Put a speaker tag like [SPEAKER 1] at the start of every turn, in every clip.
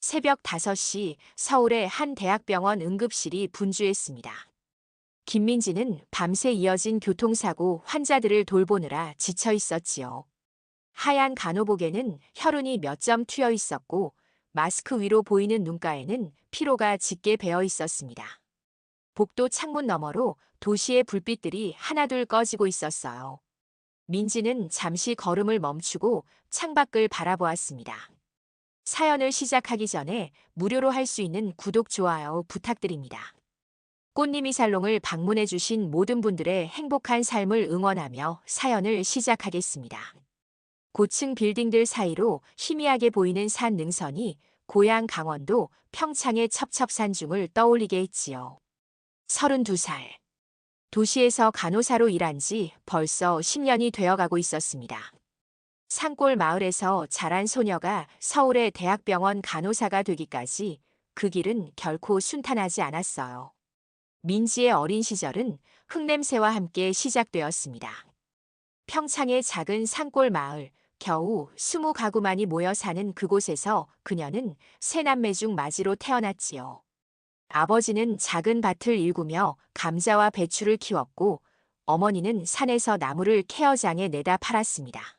[SPEAKER 1] 새벽 5시 서울의 한 대학병원 응급실이 분주했습니다. 김민지는 밤새 이어진 교통사고 환자들을 돌보느라 지쳐 있었지요. 하얀 간호복에는 혈흔이 몇 점 튀어 있었고 마스크 위로 보이는 눈가에는 피로가 짙게 배어 있었습니다. 복도 창문 너머로 도시의 불빛들이 하나둘 꺼지고 있었어요. 민지는 잠시 걸음을 멈추고 창밖을 바라보았습니다. 사연을 시작하기 전에 무료로 할 수 있는 구독, 좋아요 부탁드립니다. 꽃님이 살롱을 방문해주신 모든 분들의 행복한 삶을 응원하며 사연을 시작하겠습니다. 고층 빌딩들 사이로 희미하게 보이는 산 능선이 고향 강원도 평창의 첩첩산중을 떠올리게 했지요. 32살. 도시에서 간호사로 일한 지 벌써 10년이 되어가고 있었습니다. 산골 마을에서 자란 소녀가 서울의 대학병원 간호사가 되기까지 그 길은 결코 순탄하지 않았어요. 민지의 어린 시절은 흙냄새와 함께 시작되었습니다. 평창의 작은 산골 마을, 겨우 20가구만이 모여 사는 그곳에서 그녀는 세 남매 중 맞이로 태어났지요. 아버지는 작은 밭을 일구며 감자와 배추를 키웠고 어머니는 산에서 나무를 케어장에 내다 팔았습니다.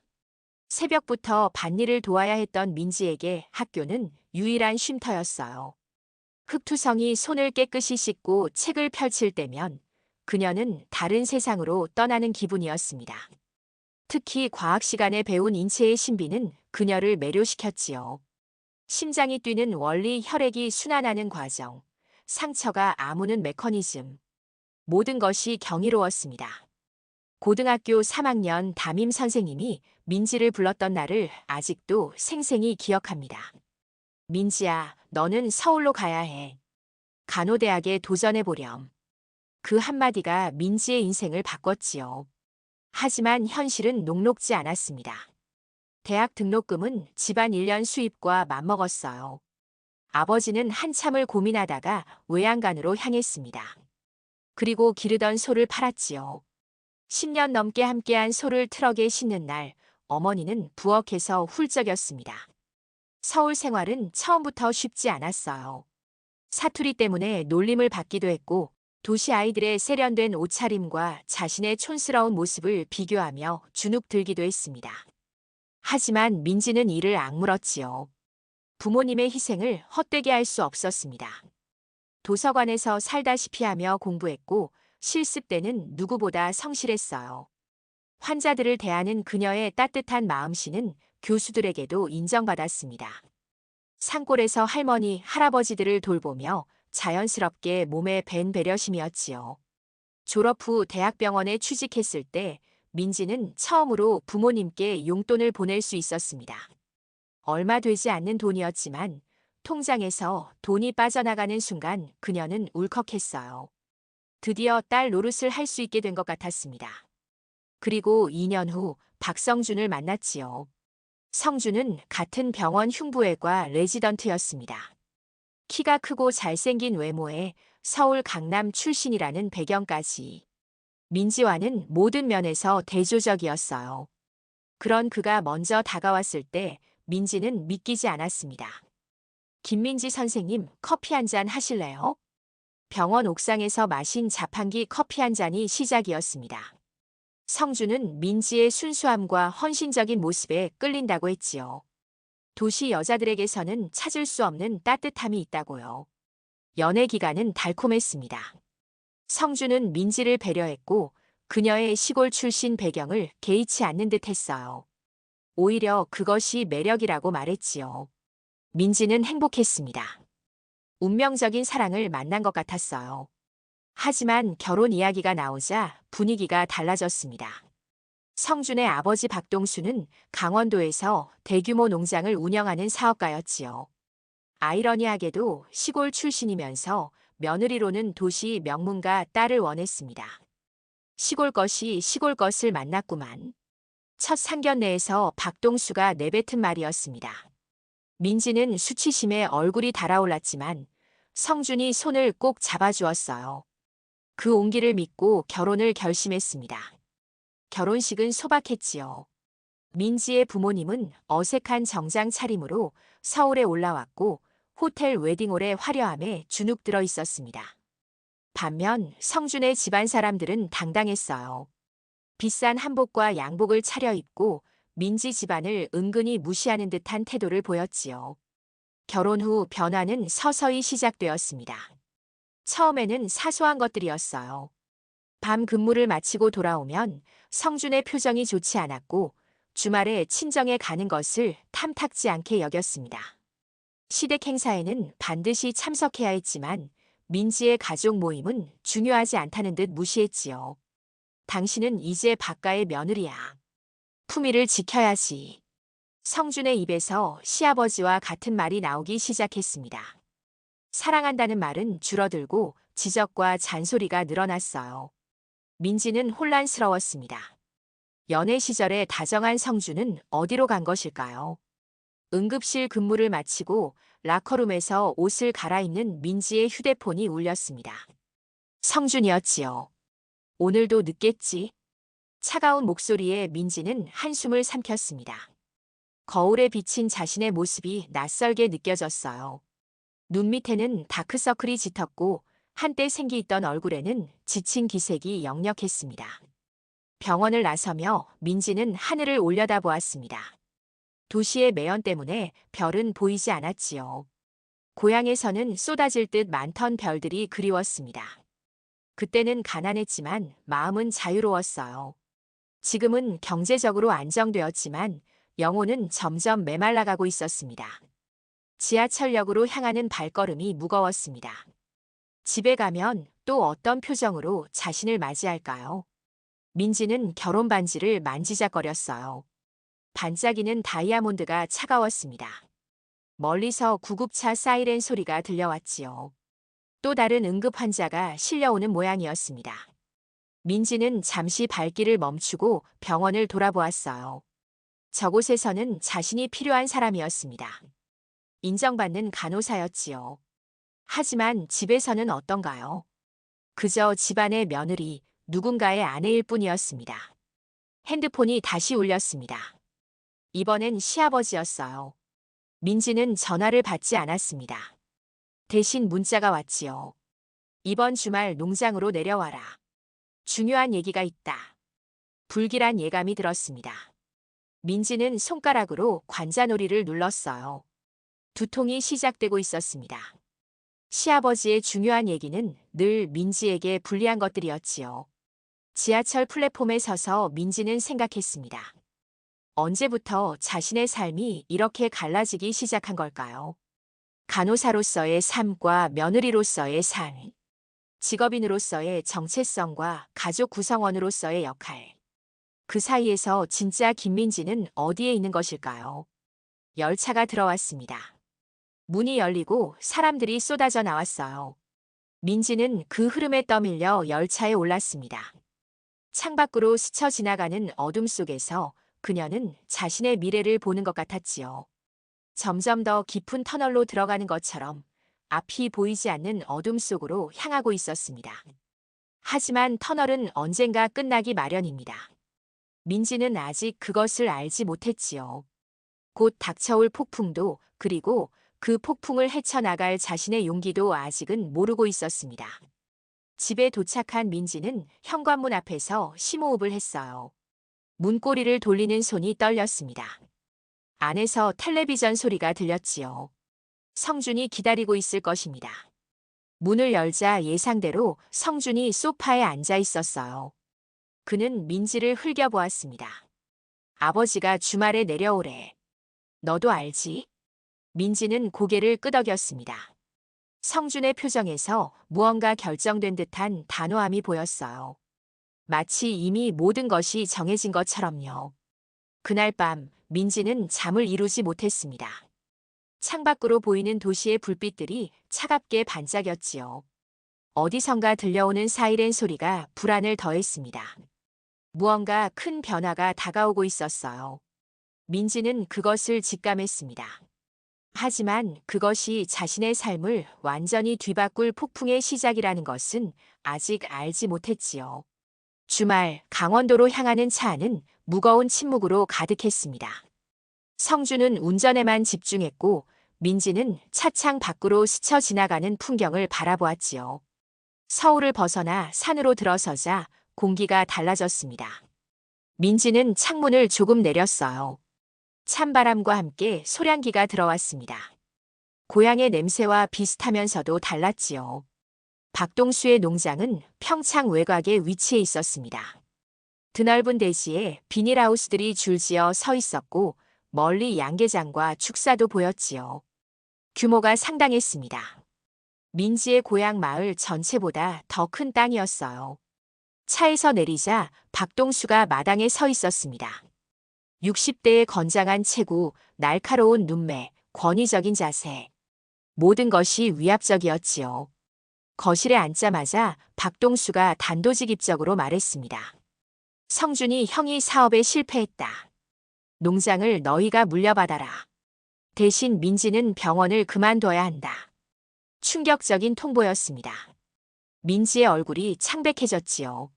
[SPEAKER 1] 새벽부터 밭일을 도와야 했던 민지에게 학교는 유일한 쉼터였어요. 흙투성이 손을 깨끗이 씻고 책을 펼칠 때면 그녀는 다른 세상으로 떠나는 기분이었습니다. 특히 과학 시간에 배운 인체의 신비는 그녀를 매료시켰지요. 심장이 뛰는 원리, 혈액이 순환하는 과정, 상처가 아무는 메커니즘, 모든 것이 경이로웠습니다. 고등학교 3학년 담임 선생님이 민지를 불렀던 날을 아직도 생생히 기억합니다. 민지야, 너는 서울로 가야 해. 간호대학에 도전해보렴. 그 한마디가 민지의 인생을 바꿨지요. 하지만 현실은 녹록지 않았습니다. 대학 등록금은 집안 1년 수입과 맞먹었어요. 아버지는 한참을 고민하다가 외양간으로 향했습니다. 그리고 기르던 소를 팔았지요. 10년 넘게 함께한 소를 트럭에 싣는 날, 어머니는 부엌에서 훌쩍였습니다. 서울 생활은 처음부터 쉽지 않았어요. 사투리 때문에 놀림을 받기도 했고, 도시 아이들의 세련된 옷차림과 자신의 촌스러운 모습을 비교하며 주눅 들기도 했습니다. 하지만 민지는 이를 악물었지요. 부모님의 희생을 헛되게 할 수 없었습니다. 도서관에서 살다시피 하며 공부했고 실습 때는 누구보다 성실했어요. 환자들을 대하는 그녀의 따뜻한 마음씨는 교수들에게도 인정받았습니다. 산골에서 할머니, 할아버지들을 돌보며 자연스럽게 몸에 밴 배려심이었지요. 졸업 후 대학병원에 취직했을 때 민지는 처음으로 부모님께 용돈을 보낼 수 있었습니다. 얼마 되지 않는 돈이었지만 통장에서 돈이 빠져나가는 순간 그녀는 울컥했어요. 드디어 딸 노릇을 할 수 있게 된 것 같았습니다. 그리고 2년 후 박성준을 만났지요. 성준은 같은 병원 흉부외과 레지던트였습니다. 키가 크고 잘생긴 외모에 서울 강남 출신이라는 배경까지. 민지와는 모든 면에서 대조적이었어요. 그런 그가 먼저 다가왔을 때 민지는 믿기지 않았습니다. 김민지 선생님, 커피 한 잔 하실래요? 병원 옥상에서 마신 자판기 커피 한 잔이 시작이었습니다. 성주는 민지의 순수함과 헌신적인 모습에 끌린다고 했지요. 도시 여자들에게서는 찾을 수 없는 따뜻함이 있다고요. 연애 기간은 달콤했습니다. 성주는 민지를 배려했고 그녀의 시골 출신 배경을 개의치 않는 듯 했어요. 오히려 그것이 매력이라고 말했지요. 민지는 행복했습니다. 운명적인 사랑을 만난 것 같았어요. 하지만 결혼 이야기가 나오자 분위기가 달라졌습니다. 성준의 아버지 박동수는 강원도에서 대규모 농장을 운영하는 사업가였지요. 아이러니하게도 시골 출신이면서 며느리로는 도시 명문가 딸을 원했습니다. 시골 것이 시골 것을 만났구만. 첫 상견례에서 박동수가 내뱉은 말이었습니다. 민지는 수치심에 얼굴이 달아올랐지만 성준이 손을 꼭 잡아주었어요. 그 온기를 믿고 결혼을 결심했습니다. 결혼식은 소박했지요. 민지의 부모님은 어색한 정장 차림으로 서울에 올라왔고 호텔 웨딩홀의 화려함에 주눅 들어 있었습니다. 반면 성준의 집안 사람들은 당당했어요. 비싼 한복과 양복을 차려입고 민지 집안을 은근히 무시하는 듯한 태도를 보였지요. 결혼 후 변화는 서서히 시작되었습니다. 처음에는 사소한 것들이었어요. 밤 근무를 마치고 돌아오면 성준의 표정이 좋지 않았고 주말에 친정에 가는 것을 탐탁지 않게 여겼습니다. 시댁 행사에는 반드시 참석해야 했지만 민지의 가족 모임은 중요하지 않다는 듯 무시했지요. 당신은 이제 박가의 며느리야. 품위를 지켜야지. 성준의 입에서 시아버지와 같은 말이 나오기 시작했습니다. 사랑한다는 말은 줄어들고 지적과 잔소리가 늘어났어요. 민지는 혼란스러웠습니다. 연애 시절에 다정한 성준은 어디로 간 것일까요? 응급실 근무를 마치고 라커룸에서 옷을 갈아입는 민지의 휴대폰이 울렸습니다. 성준이었지요. 오늘도 늦겠지? 차가운 목소리에 민지는 한숨을 삼켰습니다. 거울에 비친 자신의 모습이 낯설게 느껴졌어요. 눈 밑에는 다크서클이 짙었고 한때 생기있던 얼굴에는 지친 기색이 역력했습니다. 병원을 나서며 민지는 하늘을 올려다보았습니다. 도시의 매연 때문에 별은 보이지 않았지요. 고향에서는 쏟아질 듯 많던 별들이 그리웠습니다. 그때는 가난했지만 마음은 자유로웠어요. 지금은 경제적으로 안정되었지만 영혼은 점점 메말라가고 있었습니다. 지하철역으로 향하는 발걸음이 무거웠습니다. 집에 가면 또 어떤 표정으로 자신을 맞이할까요? 민지는 결혼 반지를 만지작거렸어요. 반짝이는 다이아몬드가 차가웠습니다. 멀리서 구급차 사이렌 소리가 들려왔지요. 또 다른 응급 환자가 실려오는 모양이었습니다. 민지는 잠시 발길을 멈추고 병원을 돌아보았어요. 저곳에서는 자신이 필요한 사람이었습니다. 인정받는 간호사였지요. 하지만 집에서는 어떤가요? 그저 집안의 며느리, 누군가의 아내일 뿐이었습니다. 핸드폰이 다시 울렸습니다. 이번엔 시아버지였어요. 민지는 전화를 받지 않았습니다. 대신 문자가 왔지요. 이번 주말 농장으로 내려와라. 중요한 얘기가 있다. 불길한 예감이 들었습니다. 민지는 손가락으로 관자놀이를 눌렀어요. 두통이 시작되고 있었습니다. 시아버지의 중요한 얘기는 늘 민지에게 불리한 것들이었지요. 지하철 플랫폼에 서서 민지는 생각했습니다. 언제부터 자신의 삶이 이렇게 갈라지기 시작한 걸까요? 간호사로서의 삶과 며느리로서의 삶, 직업인으로서의 정체성과 가족 구성원으로서의 역할. 그 사이에서 진짜 김민지는 어디에 있는 것일까요? 열차가 들어왔습니다. 문이 열리고 사람들이 쏟아져 나왔어요. 민지는 그 흐름에 떠밀려 열차에 올랐습니다. 창밖으로 스쳐 지나가는 어둠 속에서 그녀는 자신의 미래를 보는 것 같았지요. 점점 더 깊은 터널로 들어가는 것처럼 앞이 보이지 않는 어둠 속으로 향하고 있었습니다. 하지만 터널은 언젠가 끝나기 마련입니다. 민지는 아직 그것을 알지 못했지요. 곧 닥쳐올 폭풍도 그리고 그 폭풍을 헤쳐나갈 자신의 용기도 아직은 모르고 있었습니다. 집에 도착한 민지는 현관문 앞에서 심호흡을 했어요. 문고리를 돌리는 손이 떨렸습니다. 안에서 텔레비전 소리가 들렸지요. 성준이 기다리고 있을 것입니다. 문을 열자 예상대로 성준이 소파에 앉아 있었어요. 그는 민지를 흘겨보았습니다. 아버지가 주말에 내려오래. 너도 알지? 민지는 고개를 끄덕였습니다. 성준의 표정에서 무언가 결정된 듯한 단호함이 보였어요. 마치 이미 모든 것이 정해진 것처럼요. 그날 밤 민지는 잠을 이루지 못했습니다. 창밖으로 보이는 도시의 불빛들이 차갑게 반짝였지요. 어디선가 들려오는 사이렌 소리가 불안을 더했습니다. 무언가 큰 변화가 다가오고 있었어요. 민지는 그것을 직감했습니다. 하지만 그것이 자신의 삶을 완전히 뒤바꿀 폭풍의 시작이라는 것은 아직 알지 못했지요. 주말 강원도로 향하는 차 안은 무거운 침묵으로 가득했습니다. 성준은 운전에만 집중했고 민지는 차창 밖으로 스쳐 지나가는 풍경을 바라보았지요. 서울을 벗어나 산으로 들어서자 공기가 달라졌습니다. 민지는 창문을 조금 내렸어요. 찬바람과 함께 소량기가 들어왔습니다. 고향의 냄새와 비슷하면서도 달랐지요. 박동수의 농장은 평창 외곽에 위치해 있었습니다. 드넓은 대지에 비닐하우스들이 줄지어 서 있었고 멀리 양계장과 축사도 보였지요. 규모가 상당했습니다. 민지의 고향 마을 전체보다 더 큰 땅이었어요. 차에서 내리자 박동수가 마당에 서 있었습니다. 60대의 건장한 체구, 날카로운 눈매, 권위적인 자세. 모든 것이 위압적이었지요. 거실에 앉자마자 박동수가 단도직입적으로 말했습니다. 성준이 형이 사업에 실패했다. 농장을 너희가 물려받아라. 대신 민지는 병원을 그만둬야 한다. 충격적인 통보였습니다. 민지의 얼굴이 창백해졌지요.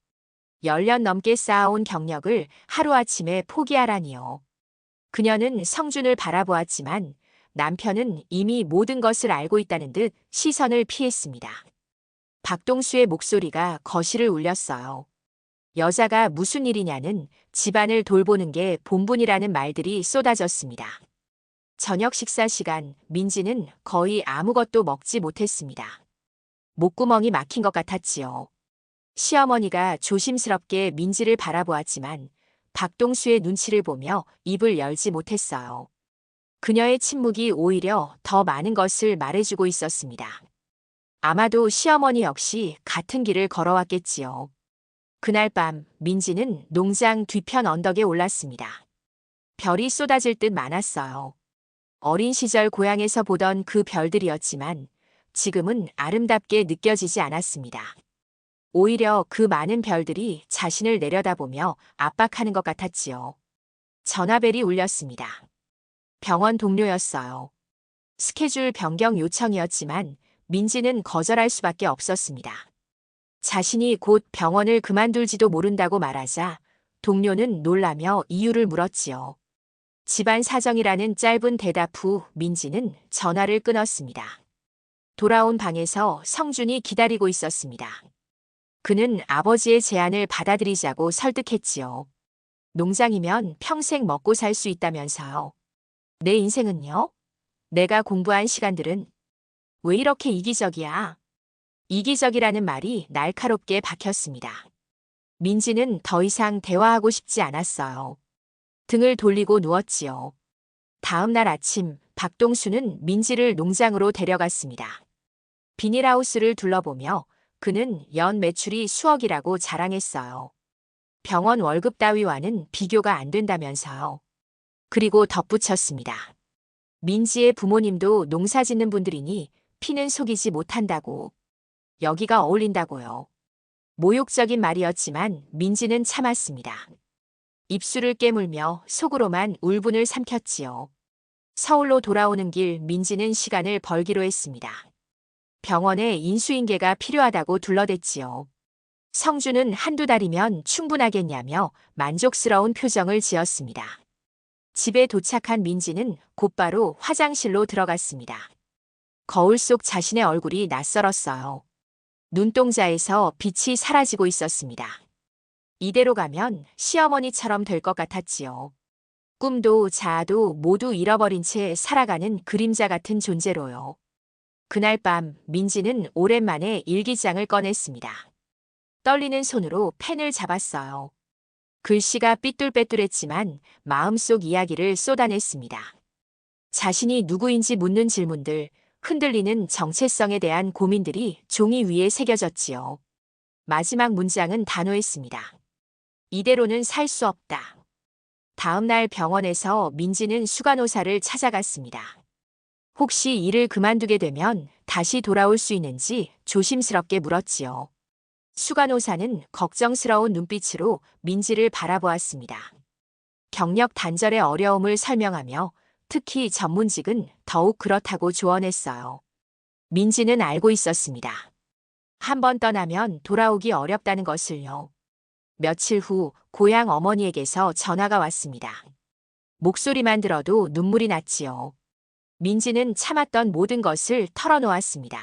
[SPEAKER 1] 10년 넘게 쌓아온 경력을 하루아침에 포기하라니요. 그녀는 성준을 바라보았지만 남편은 이미 모든 것을 알고 있다는 듯 시선을 피했습니다. 박동수의 목소리가 거실을 울렸어요. 여자가 무슨 일이냐는 집안을 돌보는 게 본분이라는 말들이 쏟아졌습니다. 저녁 식사 시간, 민지는 거의 아무것도 먹지 못했습니다. 목구멍이 막힌 것 같았지요. 시어머니가 조심스럽게 민지를 바라보았지만 박동수의 눈치를 보며 입을 열지 못했어요. 그녀의 침묵이 오히려 더 많은 것을 말해주고 있었습니다. 아마도 시어머니 역시 같은 길을 걸어왔겠지요. 그날 밤 민지는 농장 뒤편 언덕에 올랐습니다. 별이 쏟아질 듯 많았어요. 어린 시절 고향에서 보던 그 별들이었지만 지금은 아름답게 느껴지지 않았습니다. 오히려 그 많은 별들이 자신을 내려다보며 압박하는 것 같았지요. 전화벨이 울렸습니다. 병원 동료였어요. 스케줄 변경 요청이었지만 민지는 거절할 수밖에 없었습니다. 자신이 곧 병원을 그만둘지도 모른다고 말하자 동료는 놀라며 이유를 물었지요. 집안 사정이라는 짧은 대답 후 민지는 전화를 끊었습니다. 돌아온 방에서 성준이 기다리고 있었습니다. 그는 아버지의 제안을 받아들이자고 설득했지요. 농장이면 평생 먹고 살 수 있다면서요. 내 인생은요? 내가 공부한 시간들은 왜 이렇게 이기적이야? 이기적이라는 말이 날카롭게 박혔습니다. 민지는 더 이상 대화하고 싶지 않았어요. 등을 돌리고 누웠지요. 다음 날 아침 박동수는 민지를 농장으로 데려갔습니다. 비닐하우스를 둘러보며 그는 연 매출이 수억이라고 자랑했어요. 병원 월급 따위와는 비교가 안 된다면서요. 그리고 덧붙였습니다. 민지의 부모님도 농사 짓는 분들이니 피는 속이지 못한다고. 여기가 어울린다고요. 모욕적인 말이었지만 민지는 참았습니다. 입술을 깨물며 속으로만 울분을 삼켰지요. 서울로 돌아오는 길 민지는 시간을 벌기로 했습니다. 병원에 인수인계가 필요하다고 둘러댔지요. 성준은 한두 달이면 충분하겠냐며 만족스러운 표정을 지었습니다. 집에 도착한 민지는 곧바로 화장실로 들어갔습니다. 거울 속 자신의 얼굴이 낯설었어요. 눈동자에서 빛이 사라지고 있었습니다. 이대로 가면 시어머니처럼 될 것 같았지요. 꿈도 자아도 모두 잃어버린 채 살아가는 그림자 같은 존재로요. 그날 밤 민지는 오랜만에 일기장을 꺼냈습니다. 떨리는 손으로 펜을 잡았어요. 글씨가 삐뚤빼뚤했지만 마음속 이야기를 쏟아냈습니다. 자신이 누구인지 묻는 질문들, 흔들리는 정체성에 대한 고민들이 종이 위에 새겨졌지요. 마지막 문장은 단호했습니다. 이대로는 살 수 없다. 다음 날 병원에서 민지는 수간호사를 찾아갔습니다. 혹시 일을 그만두게 되면 다시 돌아올 수 있는지 조심스럽게 물었지요. 수간호사는 걱정스러운 눈빛으로 민지를 바라보았습니다. 경력 단절의 어려움을 설명하며 특히 전문직은 더욱 그렇다고 조언했어요. 민지는 알고 있었습니다. 한 번 떠나면 돌아오기 어렵다는 것을요. 며칠 후 고향 어머니에게서 전화가 왔습니다. 목소리만 들어도 눈물이 났지요. 민지는 참았던 모든 것을 털어놓았습니다.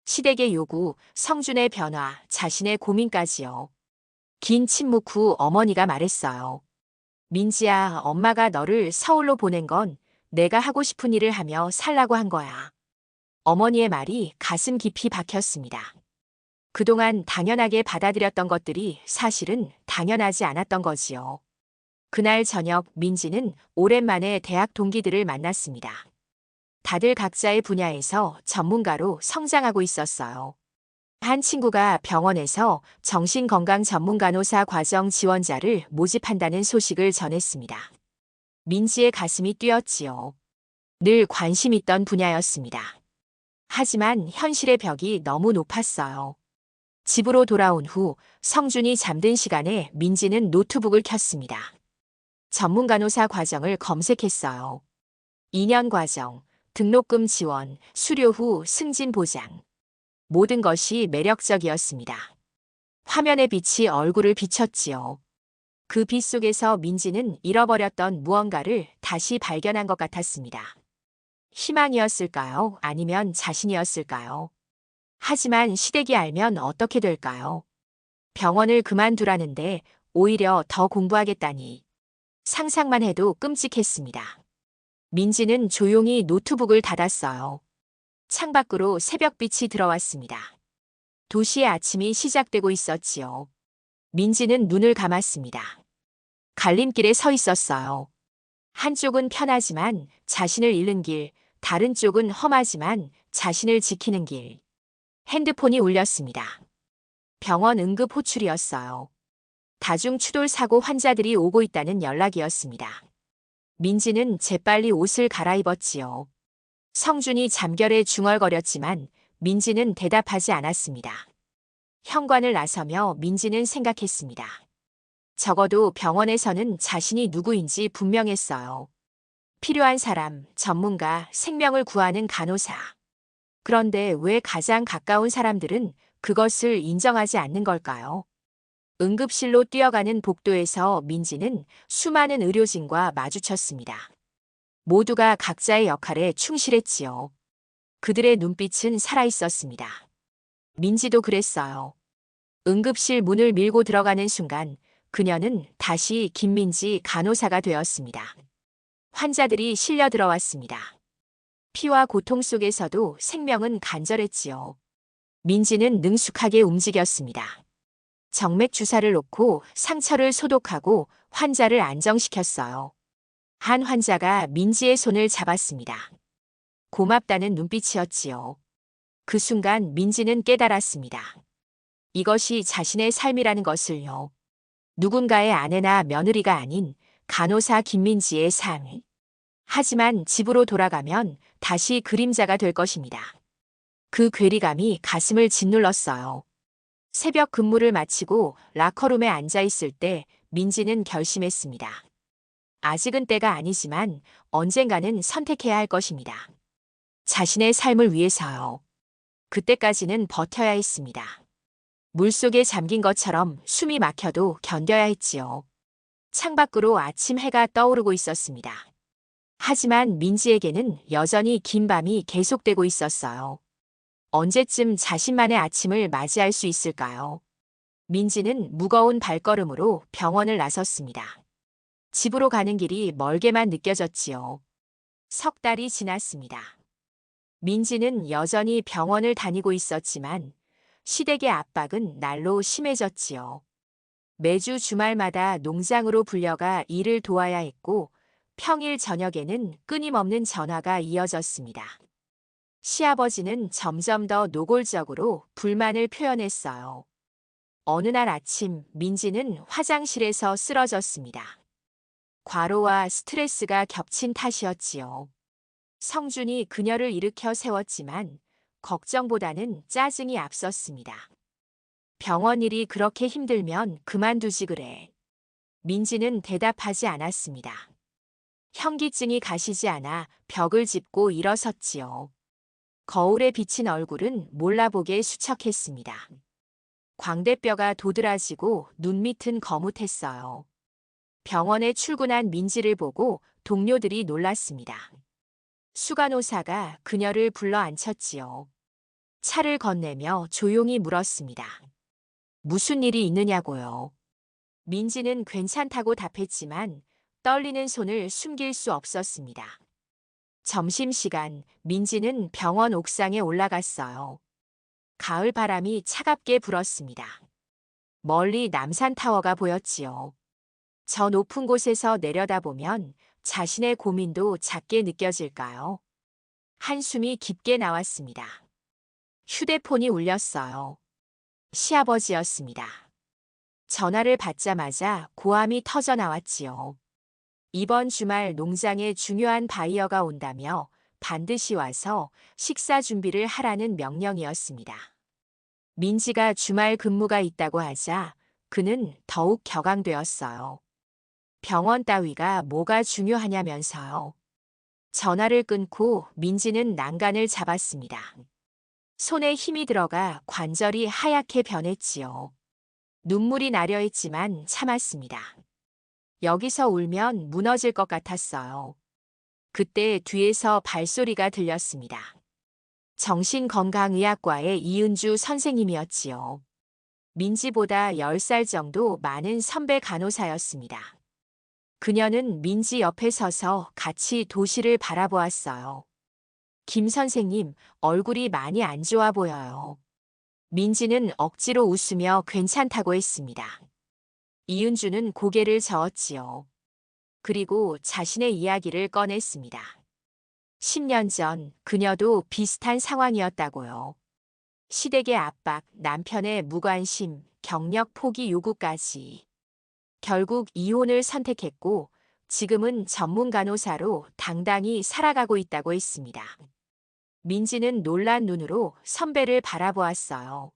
[SPEAKER 1] 시댁의 요구, 성준의 변화, 자신의 고민까지요. 긴 침묵 후 어머니가 말했어요. 민지야, 엄마가 너를 서울로 보낸 건 내가 하고 싶은 일을 하며 살라고 한 거야. 어머니의 말이 가슴 깊이 박혔습니다. 그동안 당연하게 받아들였던 것들이 사실은 당연하지 않았던 거지요. 그날 저녁 민지는 오랜만에 대학 동기들을 만났습니다. 다들 각자의 분야에서 전문가로 성장하고 있었어요. 한 친구가 병원에서 정신건강 전문간호사 과정 지원자를 모집한다는 소식을 전했습니다. 민지의 가슴이 뛰었지요. 늘 관심 있던 분야였습니다. 하지만 현실의 벽이 너무 높았어요. 집으로 돌아온 후 성준이 잠든 시간에 민지는 노트북을 켰습니다. 전문간호사 과정을 검색했어요. 2년 과정, 등록금 지원, 수료 후 승진 보장. 모든 것이 매력적이었습니다. 화면의 빛이 얼굴을 비췄지요. 그 빛 속에서 민지는 잃어버렸던 무언가를 다시 발견한 것 같았습니다. 희망이었을까요? 아니면 자신이었을까요? 하지만 시댁이 알면 어떻게 될까요? 병원을 그만두라는데 오히려 더 공부하겠다니. 상상만 해도 끔찍했습니다. 민지는 조용히 노트북을 닫았어요. 창밖으로 새벽빛이 들어왔습니다. 도시의 아침이 시작되고 있었지요. 민지는 눈을 감았습니다. 갈림길에 서 있었어요. 한쪽은 편하지만 자신을 잃는 길, 다른 쪽은 험하지만 자신을 지키는 길. 핸드폰이 울렸습니다. 병원 응급 호출이었어요. 다중 추돌 사고 환자들이 오고 있다는 연락이었습니다. 민지는 재빨리 옷을 갈아입었지요. 성준이 잠결에 중얼거렸지만 민지는 대답하지 않았습니다. 현관을 나서며 민지는 생각했습니다. 적어도 병원에서는 자신이 누구인지 분명했어요. 필요한 사람, 전문가, 생명을 구하는 간호사. 그런데 왜 가장 가까운 사람들은 그것을 인정하지 않는 걸까요? 응급실로 뛰어가는 복도에서 민지는 수많은 의료진과 마주쳤습니다. 모두가 각자의 역할에 충실했지요. 그들의 눈빛은 살아있었습니다. 민지도 그랬어요. 응급실 문을 밀고 들어가는 순간 그녀는 다시 김민지 간호사가 되었습니다. 환자들이 실려 들어왔습니다. 피와 고통 속에서도 생명은 간절했지요. 민지는 능숙하게 움직였습니다. 정맥 주사를 놓고 상처를 소독하고 환자를 안정시켰어요. 한 환자가 민지의 손을 잡았습니다. 고맙다는 눈빛이었지요. 그 순간 민지는 깨달았습니다. 이것이 자신의 삶이라는 것을요. 누군가의 아내나 며느리가 아닌 간호사 김민지의 삶. 하지만 집으로 돌아가면 다시 그림자가 될 것입니다. 그 괴리감이 가슴을 짓눌렀어요. 새벽 근무를 마치고 라커룸에 앉아 있을 때 민지는 결심했습니다. 아직은 때가 아니지만 언젠가는 선택해야 할 것입니다. 자신의 삶을 위해서요. 그때까지는 버텨야 했습니다. 물속에 잠긴 것처럼 숨이 막혀도 견뎌야 했지요. 창밖으로 아침 해가 떠오르고 있었습니다. 하지만 민지에게는 여전히 긴 밤이 계속되고 있었어요. 언제쯤 자신만의 아침을 맞이할 수 있을까요? 민지는 무거운 발걸음으로 병원을 나섰습니다. 집으로 가는 길이 멀게만 느껴졌지요. 석 달이 지났습니다. 민지는 여전히 병원을 다니고 있었지만 시댁의 압박은 날로 심해졌지요. 매주 주말마다 농장으로 불려가 일을 도와야 했고 평일 저녁에는 끊임없는 전화가 이어졌습니다. 시아버지는 점점 더 노골적으로 불만을 표현했어요. 어느 날 아침 민지는 화장실에서 쓰러졌습니다. 과로와 스트레스가 겹친 탓이었지요. 성준이 그녀를 일으켜 세웠지만 걱정보다는 짜증이 앞섰습니다. 병원 일이 그렇게 힘들면 그만두지 그래. 민지는 대답하지 않았습니다. 현기증이 가시지 않아 벽을 짚고 일어섰지요. 거울에 비친 얼굴은 몰라보게 수척했습니다. 광대뼈가 도드라지고 눈 밑은 거뭇했어요. 병원에 출근한 민지를 보고 동료들이 놀랐습니다. 수간호사가 그녀를 불러 앉혔지요. 차를 건네며 조용히 물었습니다. 무슨 일이 있느냐고요. 민지는 괜찮다고 답했지만 떨리는 손을 숨길 수 없었습니다. 점심시간, 민지는 병원 옥상에 올라갔어요. 가을 바람이 차갑게 불었습니다. 멀리 남산타워가 보였지요. 저 높은 곳에서 내려다보면 자신의 고민도 작게 느껴질까요? 한숨이 깊게 나왔습니다. 휴대폰이 울렸어요. 시아버지였습니다. 전화를 받자마자 고함이 터져 나왔지요. 이번 주말 농장에 중요한 바이어가 온다며 반드시 와서 식사 준비를 하라는 명령이었습니다. 민지가 주말 근무가 있다고 하자 그는 더욱 격앙되었어요. 병원 따위가 뭐가 중요하냐면서요. 전화를 끊고 민지는 난간을 잡았습니다. 손에 힘이 들어가 관절이 하얗게 변했지요. 눈물이 나려 했지만 참았습니다. 여기서 울면 무너질 것 같았어요. 그때 뒤에서 발소리가 들렸습니다. 정신건강의학과의 이은주 선생님이었지요. 민지보다 10살 정도 많은 선배 간호사였습니다. 그녀는 민지 옆에 서서 같이 도시를 바라보았어요. 김 선생님, 얼굴이 많이 안 좋아 보여요. 민지는 억지로 웃으며 괜찮다고 했습니다. 이은주는 고개를 저었지요. 그리고 자신의 이야기를 꺼냈습니다. 10년 전 그녀도 비슷한 상황이었다고요. 시댁의 압박, 남편의 무관심, 경력 포기 요구까지. 결국 이혼을 선택했고 지금은 전문 간호사로 당당히 살아가고 있다고 했습니다. 민지는 놀란 눈으로 선배를 바라보았어요.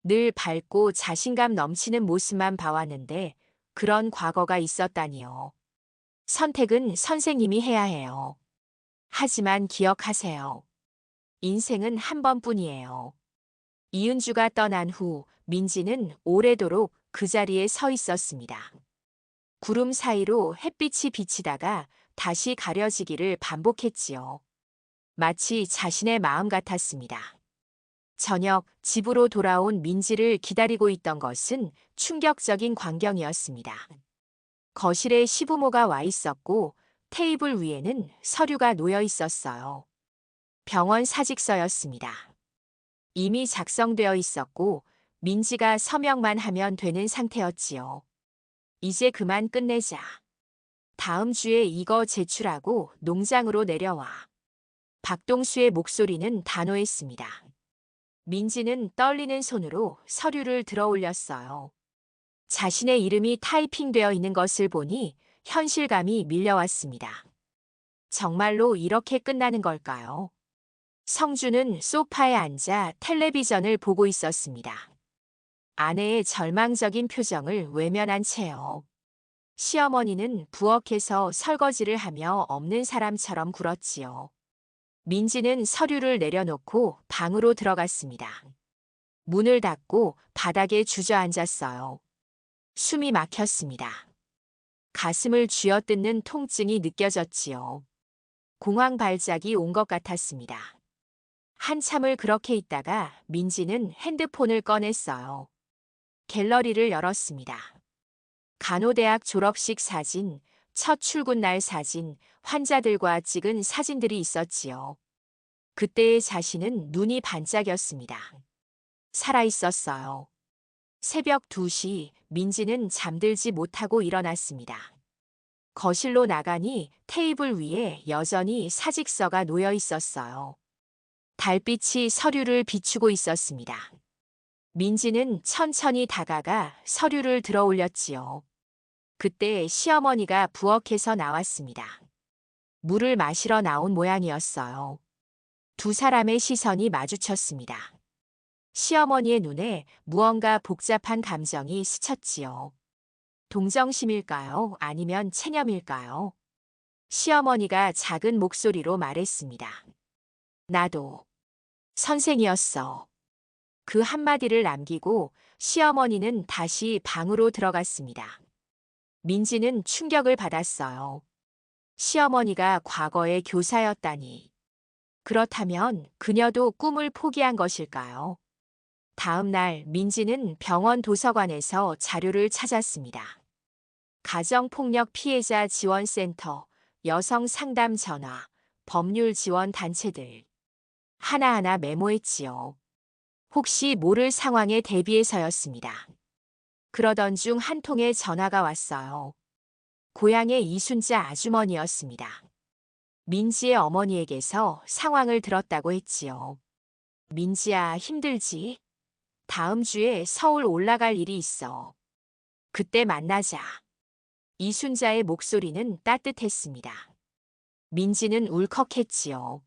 [SPEAKER 1] 늘 밝고 자신감 넘치는 모습만 봐왔는데 그런 과거가 있었다니요. 선택은 선생님이 해야 해요. 하지만 기억하세요. 인생은 한 번뿐이에요. 이은주가 떠난 후 민지는 오래도록 그 자리에 서 있었습니다. 구름 사이로 햇빛이 비치다가 다시 가려지기를 반복했지요. 마치 자신의 마음 같았습니다. 저녁 집으로 돌아온 민지를 기다리고 있던 것은 충격적인 광경이었습니다. 거실에 시부모가 와 있었고 테이블 위에는 서류가 놓여 있었어요. 병원 사직서였습니다. 이미 작성되어 있었고 민지가 서명만 하면 되는 상태였지요. 이제 그만 끝내자. 다음 주에 이거 제출하고 농장으로 내려와. 박동수의 목소리는 단호했습니다. 민지는 떨리는 손으로 서류를 들어 올렸어요. 자신의 이름이 타이핑되어 있는 것을 보니 현실감이 밀려왔습니다. 정말로 이렇게 끝나는 걸까요? 성주는 소파에 앉아 텔레비전을 보고 있었습니다. 아내의 절망적인 표정을 외면한 채요. 시어머니는 부엌에서 설거지를 하며 없는 사람처럼 굴었지요. 민지는 서류를 내려놓고 방으로 들어갔습니다. 문을 닫고 바닥에 주저앉았어요. 숨이 막혔습니다. 가슴을 쥐어뜯는 통증이 느껴졌지요. 공황 발작이 온 것 같았습니다. 한참을 그렇게 있다가 민지는 핸드폰을 꺼냈어요. 갤러리를 열었습니다. 간호대학 졸업식 사진, 첫 출근 날 사진, 환자들과 찍은 사진들이 있었지요. 그때의 자신은 눈이 반짝였습니다. 살아있었어요. 새벽 2시 민지는 잠들지 못하고 일어났습니다. 거실로 나가니 테이블 위에 여전히 사직서가 놓여 있었어요. 달빛이 서류를 비추고 있었습니다. 민지는 천천히 다가가 서류를 들어 올렸지요. 그때 시어머니가 부엌에서 나왔습니다. 물을 마시러 나온 모양이었어요. 두 사람의 시선이 마주쳤습니다. 시어머니의 눈에 무언가 복잡한 감정이 스쳤지요. 동정심일까요? 아니면 체념일까요? 시어머니가 작은 목소리로 말했습니다. 나도 선생이었어. 그 한마디를 남기고 시어머니는 다시 방으로 들어갔습니다. 민지는 충격을 받았어요. 시어머니가 과거의 교사였다니. 그렇다면 그녀도 꿈을 포기한 것일까요? 다음 날 민지는 병원 도서관에서 자료를 찾았습니다. 가정폭력 피해자 지원센터, 여성 상담 전화, 법률 지원 단체들. 하나하나 메모했지요. 혹시 모를 상황에 대비해서였습니다. 그러던 중 한 통의 전화가 왔어요. 고향의 이순자 아주머니였습니다. 민지의 어머니에게서 상황을 들었다고 했지요. 민지야, 힘들지? 다음 주에 서울 올라갈 일이 있어. 그때 만나자. 이순자의 목소리는 따뜻했습니다. 민지는 울컥했지요.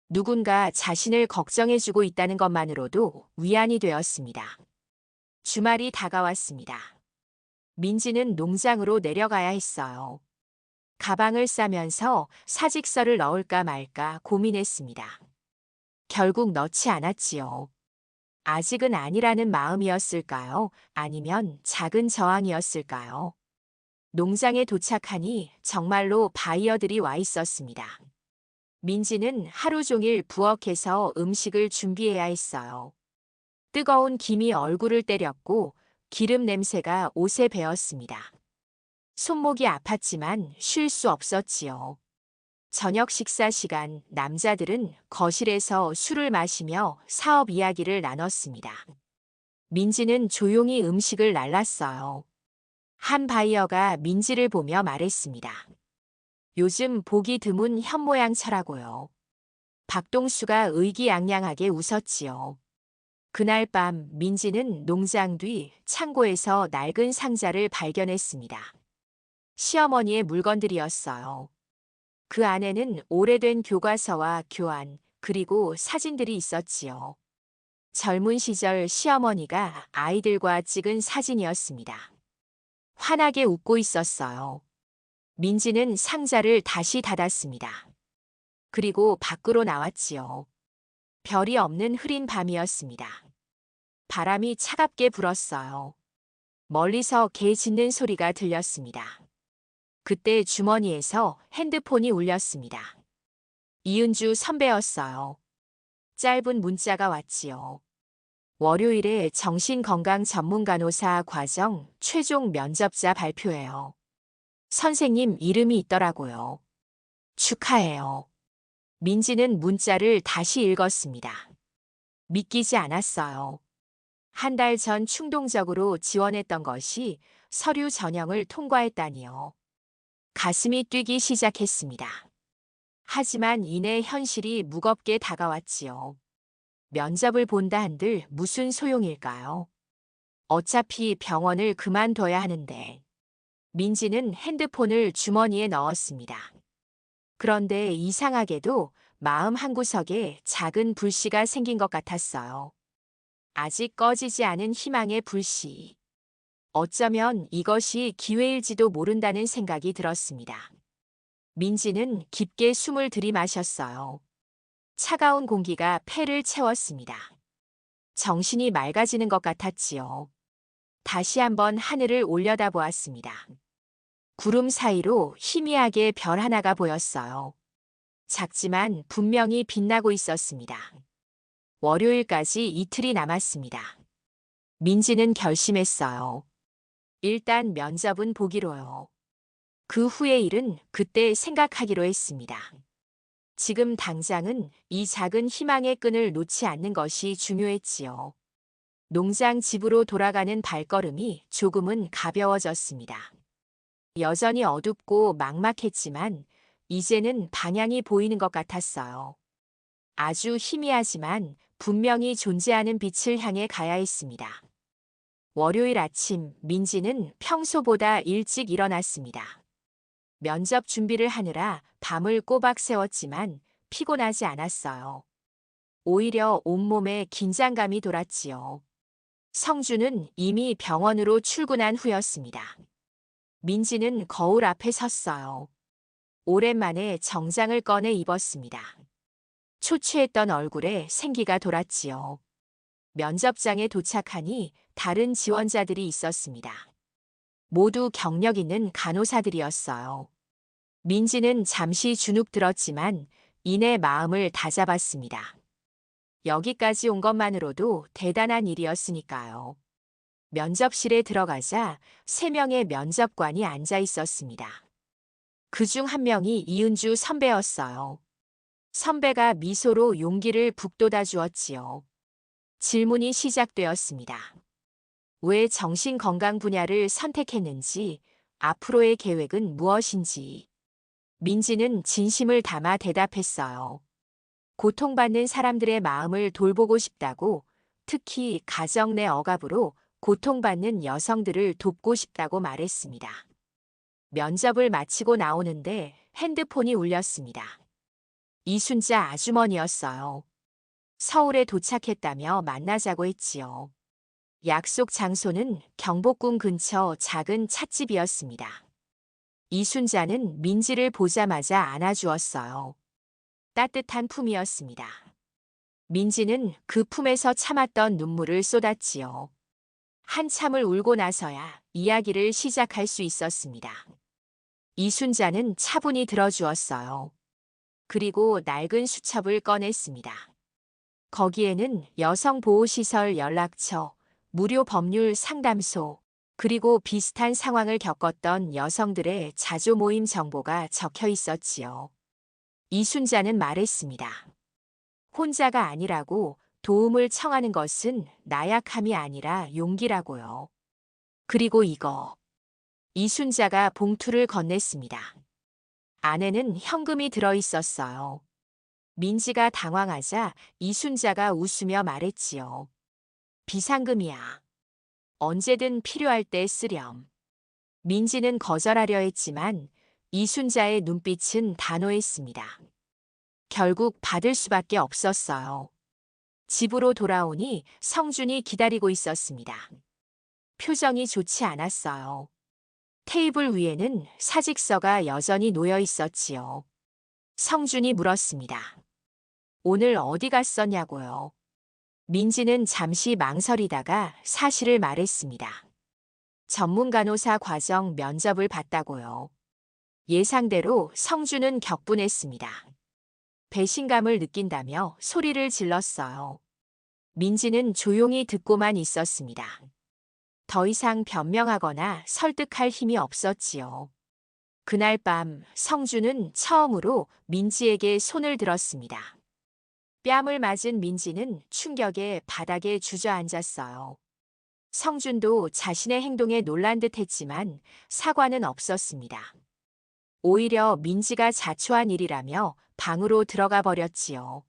[SPEAKER 1] 누군가 자신을 걱정해주고 있다는 것만으로도 위안이 되었습니다. 주말이 다가왔습니다. 민지는 농장으로 내려가야 했어요. 가방을 싸면서 사직서를 넣을까 말까 고민했습니다. 결국 넣지 않았지요. 아직은 아니라는 마음이었을까요? 아니면 작은 저항이었을까요? 농장에 도착하니 정말로 바이어들이 와 있었습니다. 민지는 하루 종일 부엌에서 음식을 준비해야 했어요. 뜨거운 김이 얼굴을 때렸고 기름 냄새가 옷에 배었습니다. 손목이 아팠지만 쉴 수 없었지요. 저녁 식사 시간, 남자들은 거실에서 술을 마시며 사업 이야기를 나눴습니다. 민지는 조용히 음식을 날랐어요. 한 바이어가 민지를 보며 말했습니다. 요즘 보기 드문 현모양처라고요. 박동수가 의기양양하게 웃었지요. 그날 밤 민지는 농장 뒤 창고에서 낡은 상자를 발견했습니다. 시어머니의 물건들이었어요. 그 안에는 오래된 교과서와 교환, 그리고 사진들이 있었지요. 젊은 시절 시어머니가 아이들과 찍은 사진이었습니다. 환하게 웃고 있었어요. 민지는 상자를 다시 닫았습니다. 그리고 밖으로 나왔지요. 별이 없는 흐린 밤이었습니다. 바람이 차갑게 불었어요. 멀리서 개 짖는 소리가 들렸습니다. 그때 주머니에서 핸드폰이 울렸습니다. 이은주 선배였어요. 짧은 문자가 왔지요. 월요일에 정신건강 전문간호사 과정 최종 면접자 발표해요. 선생님 이름이 있더라고요. 축하해요. 민지는 문자를 다시 읽었습니다. 믿기지 않았어요. 한 달 전 충동적으로 지원했던 것이 서류 전형을 통과했다니요. 가슴이 뛰기 시작했습니다. 하지만 이내 현실이 무겁게 다가왔지요. 면접을 본다 한들 무슨 소용일까요? 어차피 병원을 그만둬야 하는데. 민지는 핸드폰을 주머니에 넣었습니다. 그런데 이상하게도 마음 한구석에 작은 불씨가 생긴 것 같았어요. 아직 꺼지지 않은 희망의 불씨. 어쩌면 이것이 기회일지도 모른다는 생각이 들었습니다. 민지는 깊게 숨을 들이마셨어요. 차가운 공기가 폐를 채웠습니다. 정신이 맑아지는 것 같았지요. 다시 한번 하늘을 올려다보았습니다. 구름 사이로 희미하게 별 하나가 보였어요. 작지만 분명히 빛나고 있었습니다. 월요일까지 이틀이 남았습니다. 민지는 결심했어요. 일단 면접은 보기로요. 그 후의 일은 그때 생각하기로 했습니다. 지금 당장은 이 작은 희망의 끈을 놓지 않는 것이 중요했지요. 농장 집으로 돌아가는 발걸음이 조금은 가벼워졌습니다. 여전히 어둡고 막막했지만 이제는 방향이 보이는 것 같았어요. 아주 희미하지만 분명히 존재하는 빛을 향해 가야 했습니다. 월요일 아침 민지는 평소보다 일찍 일어났습니다. 면접 준비를 하느라 밤을 꼬박 새웠지만 피곤하지 않았어요. 오히려 온몸에 긴장감이 돌았지요. 성주는 이미 병원으로 출근한 후였습니다. 민지는 거울 앞에 섰어요. 오랜만에 정장을 꺼내 입었습니다. 초췌했던 얼굴에 생기가 돌았지요. 면접장에 도착하니 다른 지원자들이 있었습니다. 모두 경력 있는 간호사들이었어요. 민지는 잠시 주눅 들었지만 이내 마음을 다잡았습니다. 여기까지 온 것만으로도 대단한 일이었으니까요. 면접실에 들어가자 3명의 면접관이 앉아 있었습니다. 그중 한 명이 이은주 선배였어요. 선배가 미소로 용기를 북돋아 주었지요. 질문이 시작되었습니다. 왜 정신건강 분야를 선택했는지, 앞으로의 계획은 무엇인지. 민지는 진심을 담아 대답했어요. 고통받는 사람들의 마음을 돌보고 싶다고, 특히 가정 내 억압으로 고통받는 여성들을 돕고 싶다고 말했습니다. 면접을 마치고 나오는데 핸드폰이 울렸습니다. 이순자 아주머니였어요. 서울에 도착했다며 만나자고 했지요. 약속 장소는 경복궁 근처 작은 찻집이었습니다. 이순자는 민지를 보자마자 안아주었어요. 따뜻한 품이었습니다. 민지는 그 품에서 참았던 눈물을 쏟았지요. 한참을 울고 나서야 이야기를 시작할 수 있었습니다. 이순자는 차분히 들어주었어요. 그리고 낡은 수첩을 꺼냈습니다. 거기에는 여성보호시설 연락처, 무료 법률 상담소, 그리고 비슷한 상황을 겪었던 여성들의 자조 모임 정보가 적혀 있었지요. 이순자는 말했습니다. 혼자가 아니라고, 도움을 청하는 것은 나약함이 아니라 용기라고요. 그리고 이거. 이순자가 봉투를 건넸습니다. 안에는 현금이 들어 있었어요. 민지가 당황하자 이순자가 웃으며 말했지요. 비상금이야. 언제든 필요할 때 쓰렴. 민지는 거절하려 했지만 이순자의 눈빛은 단호했습니다. 결국 받을 수밖에 없었어요. 집으로 돌아오니 성준이 기다리고 있었습니다. 표정이 좋지 않았어요. 테이블 위에는 사직서가 여전히 놓여 있었지요. 성준이 물었습니다. 오늘 어디 갔었냐고요. 민지는 잠시 망설이다가 사실을 말했습니다. 전문간호사 과정 면접을 봤다고요. 예상대로 성준은 격분했습니다. 배신감을 느낀다며 소리를 질렀어요. 민지는 조용히 듣고만 있었습니다. 더 이상 변명하거나 설득할 힘이 없었지요. 그날 밤 성준은 처음으로 민지에게 손을 들었습니다. 뺨을 맞은 민지는 충격에 바닥에 주저앉았어요. 성준도 자신의 행동에 놀란 듯 했지만 사과는 없었습니다. 오히려 민지가 자초한 일이라며 방으로 들어가 버렸지요.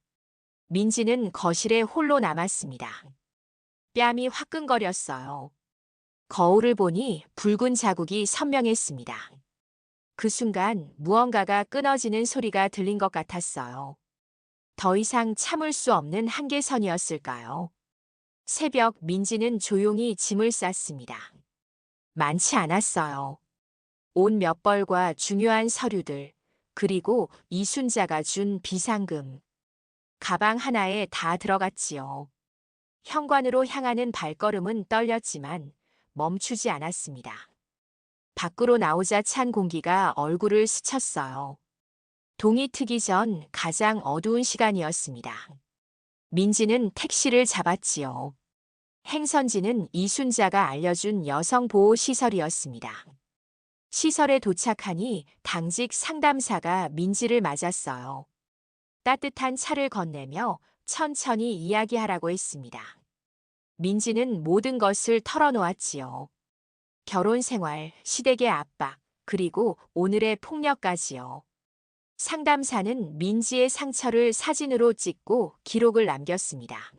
[SPEAKER 1] 민지는 거실에 홀로 남았습니다. 뺨이 화끈거렸어요. 거울을 보니 붉은 자국이 선명했습니다. 그 순간 무언가가 끊어지는 소리가 들린 것 같았어요. 더 이상 참을 수 없는 한계선이었을까요? 새벽 민지는 조용히 짐을 쌌습니다. 많지 않았어요. 옷 몇 벌과 중요한 서류들, 그리고 이순자가 준 비상금. 가방 하나에 다 들어갔지요. 현관으로 향하는 발걸음은 떨렸지만 멈추지 않았습니다. 밖으로 나오자 찬 공기가 얼굴을 스쳤어요. 동이 트기 전 가장 어두운 시간이었습니다. 민지는 택시를 잡았지요. 행선지는 이순자가 알려준 여성보호시설이었습니다. 시설에 도착하니 당직 상담사가 민지를 맞았어요. 따뜻한 차를 건네며 천천히 이야기하라고 했습니다. 민지는 모든 것을 털어놓았지요. 결혼 생활, 시댁의 압박, 그리고 오늘의 폭력까지요. 상담사는 민지의 상처를 사진으로 찍고 기록을 남겼습니다.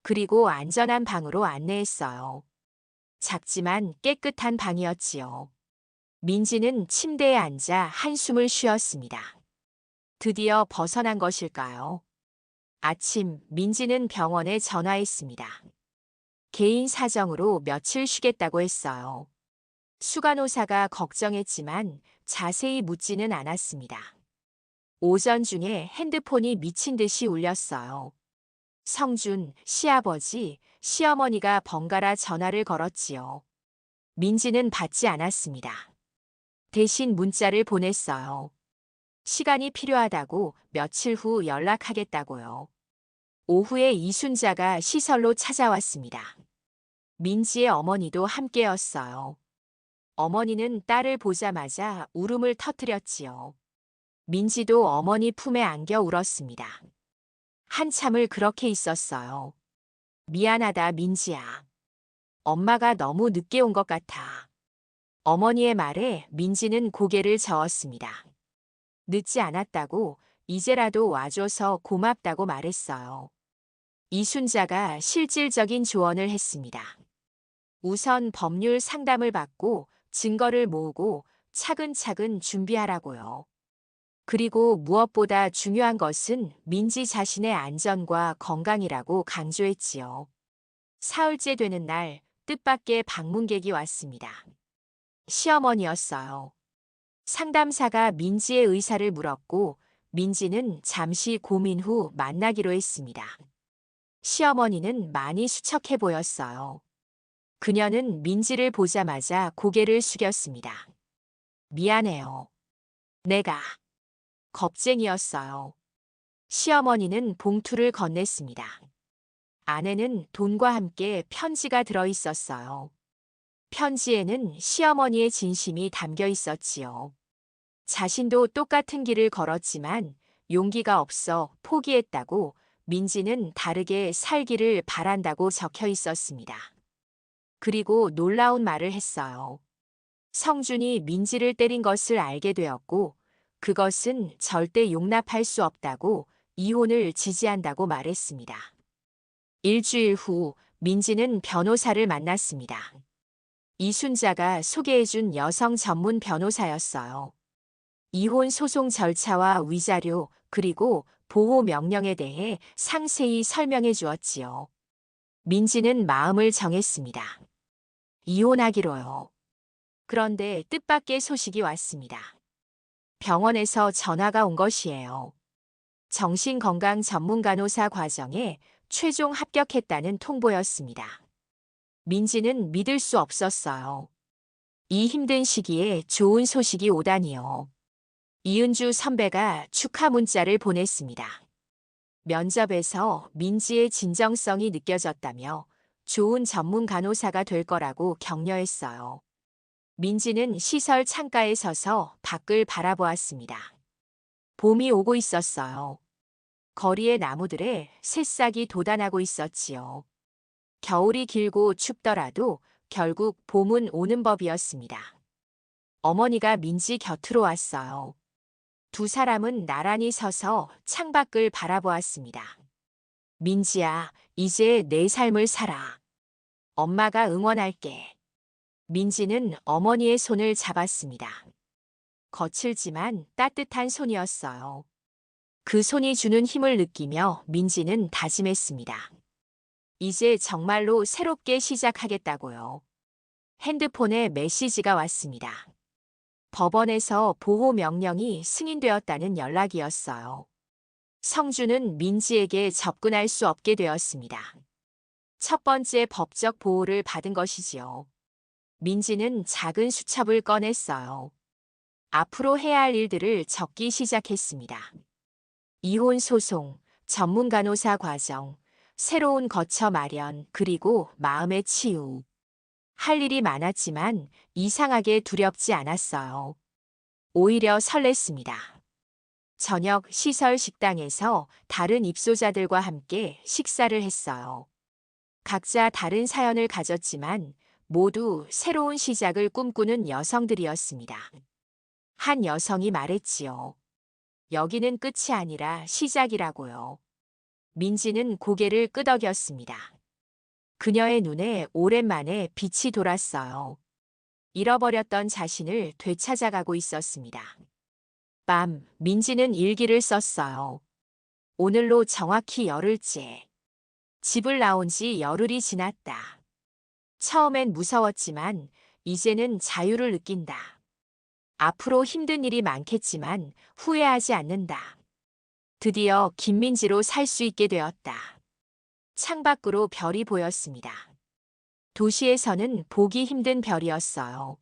[SPEAKER 1] 그리고 안전한 방으로 안내했어요. 작지만 깨끗한 방이었지요. 민지는 침대에 앉아 한숨을 쉬었습니다. 드디어 벗어난 것일까요? 아침 민지는 병원에 전화했습니다. 개인 사정으로 며칠 쉬겠다고 했어요. 수간호사가 걱정했지만 자세히 묻지는 않았습니다. 오전 중에 핸드폰이 미친 듯이 울렸어요. 성준, 시아버지, 시어머니가 번갈아 전화를 걸었지요. 민지는 받지 않았습니다. 대신 문자를 보냈어요. 시간이 필요하다고 며칠 후 연락하겠다고요. 오후에 이순자가 시설로 찾아왔습니다. 민지의 어머니도 함께였어요. 어머니는 딸을 보자마자 울음을 터뜨렸지요. 민지도 어머니 품에 안겨 울었습니다. 한참을 그렇게 있었어요. 미안하다, 민지야. 엄마가 너무 늦게 온 것 같아. 어머니의 말에 민지는 고개를 저었습니다. 늦지 않았다고, 이제라도 와줘서 고맙다고 말했어요. 이순자가 실질적인 조언을 했습니다. 우선 법률 상담을 받고 증거를 모으고 차근차근 준비하라고요. 그리고 무엇보다 중요한 것은 민지 자신의 안전과 건강이라고 강조했지요. 사흘째 되는 날 뜻밖의 방문객이 왔습니다. 시어머니였어요. 상담사가 민지의 의사를 물었고 민지는 잠시 고민 후 만나기로 했습니다. 시어머니는 많이 수척해 보였어요. 그녀는 민지를 보자마자 고개를 숙였습니다. 미안해요. 내가 겁쟁이였어요. 시어머니는 봉투를 건넸습니다. 안에는 돈과 함께 편지가 들어 있었어요. 편지에는 시어머니의 진심이 담겨 있었지요. 자신도 똑같은 길을 걸었지만 용기가 없어 포기했다고, 민지는 다르게 살기를 바란다고 적혀 있었습니다. 그리고 놀라운 말을 했어요. 성준이 민지를 때린 것을 알게 되었고 그것은 절대 용납할 수 없다고, 이혼을 지지한다고 말했습니다. 일주일 후 민지는 변호사를 만났습니다. 이순자가 소개해준 여성 전문 변호사였어요. 이혼 소송 절차와 위자료 그리고 보호 명령에 대해 상세히 설명해 주었지요. 민지는 마음을 정했습니다. 이혼하기로요. 그런데 뜻밖의 소식이 왔습니다. 병원에서 전화가 온 것이에요. 정신건강 전문간호사 과정에 최종 합격했다는 통보였습니다. 민지는 믿을 수 없었어요. 이 힘든 시기에 좋은 소식이 오다니요. 이은주 선배가 축하 문자를 보냈습니다. 면접에서 민지의 진정성이 느껴졌다며 좋은 전문 간호사가 될 거라고 격려했어요. 민지는 시설 창가에 서서 밖을 바라보았습니다. 봄이 오고 있었어요. 거리의 나무들에 새싹이 돋아나고 있었지요. 겨울이 길고 춥더라도 결국 봄은 오는 법이었습니다. 어머니가 민지 곁으로 왔어요. 두 사람은 나란히 서서 창밖을 바라보았습니다. 민지야, 이제 내 삶을 살아. 엄마가 응원할게. 민지는 어머니의 손을 잡았습니다. 거칠지만 따뜻한 손이었어요. 그 손이 주는 힘을 느끼며 민지는 다짐했습니다. 이제 정말로 새롭게 시작하겠다고요. 핸드폰에 메시지가 왔습니다. 법원에서 보호 명령이 승인되었다는 연락이었어요. 성준은 민지에게 접근할 수 없게 되었습니다. 첫 번째 법적 보호를 받은 것이지요. 민지는 작은 수첩을 꺼냈어요. 앞으로 해야 할 일들을 적기 시작했습니다. 이혼 소송, 전문 간호사 과정, 새로운 거처 마련, 그리고 마음의 치유. 할 일이 많았지만 이상하게 두렵지 않았어요. 오히려 설렜습니다. 저녁 시설 식당에서 다른 입소자들과 함께 식사를 했어요. 각자 다른 사연을 가졌지만 모두 새로운 시작을 꿈꾸는 여성들이었습니다. 한 여성이 말했지요. 여기는 끝이 아니라 시작이라고요. 민지는 고개를 끄덕였습니다. 그녀의 눈에 오랜만에 빛이 돌았어요. 잃어버렸던 자신을 되찾아가고 있었습니다. 밤, 민지는 일기를 썼어요. 오늘로 정확히 열흘째. 집을 나온 지 열흘이 지났다. 처음엔 무서웠지만 이제는 자유를 느낀다. 앞으로 힘든 일이 많겠지만 후회하지 않는다. 드디어 김민지로 살 수 있게 되었다. 창밖으로 별이 보였습니다. 도시에서는 보기 힘든 별이었어요.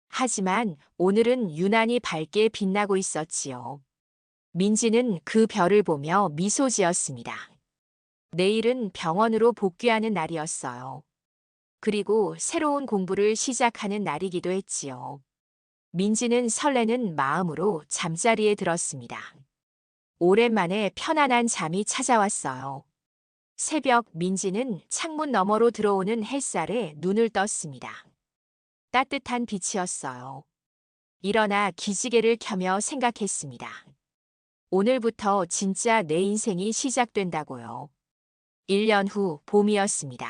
[SPEAKER 1] 하지만 오늘은 유난히 밝게 빛나고 있었지요. 민지는 그 별을 보며 미소 지었습니다. 내일은 병원으로 복귀하는 날이었어요. 그리고 새로운 공부를 시작하는 날이기도 했지요. 민지는 설레는 마음으로 잠자리에 들었습니다. 오랜만에 편안한 잠이 찾아왔어요. 새벽 민지는 창문 너머로 들어오는 햇살에 눈을 떴습니다. 따뜻한 빛이었어요. 일어나 기지개를 켜며 생각했습니다. 오늘부터 진짜 내 인생이 시작된다고요. 1년 후 봄이었습니다.